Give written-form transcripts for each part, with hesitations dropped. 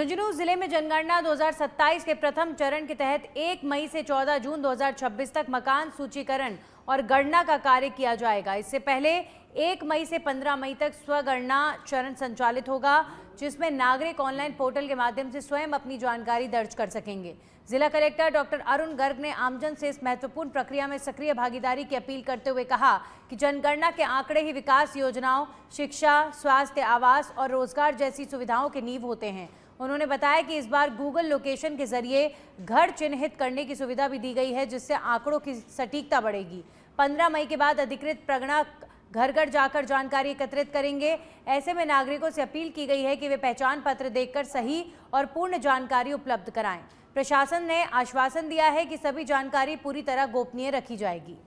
झुंझुनू जिले में जनगणना 2027 के प्रथम चरण के तहत 1 मई से 14 जून 2026 तक मकान सूचीकरण और गणना का कार्य किया जाएगा। इससे पहले 1 मई से 15 मई तक स्वगणना चरण संचालित होगा, जिसमें नागरिक ऑनलाइन पोर्टल के माध्यम से स्वयं अपनी जानकारी दर्ज कर सकेंगे। जिला कलेक्टर डॉक्टर अरुण गर्ग ने आमजन से इस महत्वपूर्ण प्रक्रिया में सक्रिय भागीदारी की अपील करते हुए कहा कि जनगणना के आंकड़े ही विकास योजनाओं, शिक्षा, स्वास्थ्य, आवास और रोजगार जैसी सुविधाओं की नींव होते हैं। उन्होंने बताया कि इस बार गूगल लोकेशन के जरिए घर चिन्हित करने की सुविधा भी दी गई है, जिससे आंकड़ों की सटीकता बढ़ेगी। 15 मई के बाद अधिकृत प्रगणक घर घर जाकर जानकारी एकत्रित करेंगे। ऐसे में नागरिकों से अपील की गई है कि वे पहचान पत्र देखकर सही और पूर्ण जानकारी उपलब्ध कराएं। प्रशासन ने आश्वासन दिया है कि सभी जानकारी पूरी तरह गोपनीय रखी जाएगी।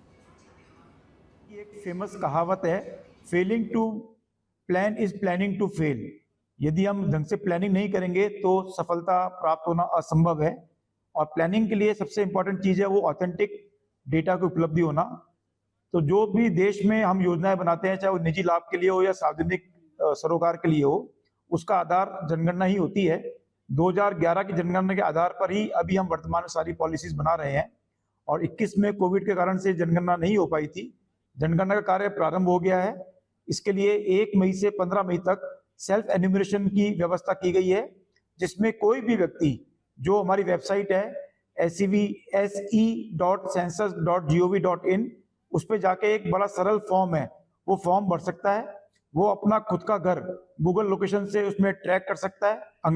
एक फेमस कहावत है, failing to plan is planning to fail. यदि हम ढंग से प्लानिंग नहीं करेंगे तो सफलता प्राप्त होना असंभव है। और प्लानिंग के लिए सबसे इंपॉर्टेंट चीज है वो ऑथेंटिक डेटा की उपलब्धि होना। तो जो भी देश में हम योजनाएं बनाते हैं, चाहे वो निजी लाभ के लिए हो या सार्वजनिक सरोकार के लिए हो, उसका आधार जनगणना ही होती है। 2011 की जनगणना के आधार पर ही अभी हम वर्तमान में सारी पॉलिसीज बना रहे हैं। और 21 में कोविड के कारण से जनगणना नहीं हो पाई थी। जनगणना का कार्य प्रारंभ हो गया है। इसके लिए 1 मई से 15 मई तक सेल्फ एन्यूमरेशन की व्यवस्था की गई है, जिसमें कोई भी व्यक्ति, जो हमारी वेबसाइट है scve.census.gov.in, उस पर जाके एक बड़ा सरल फॉर्म है, वो फॉर्म भर सकता है। वो अपना खुद का घर गूगल लोकेशन से उसमें ट्रैक कर सकता है। अंग्रेजी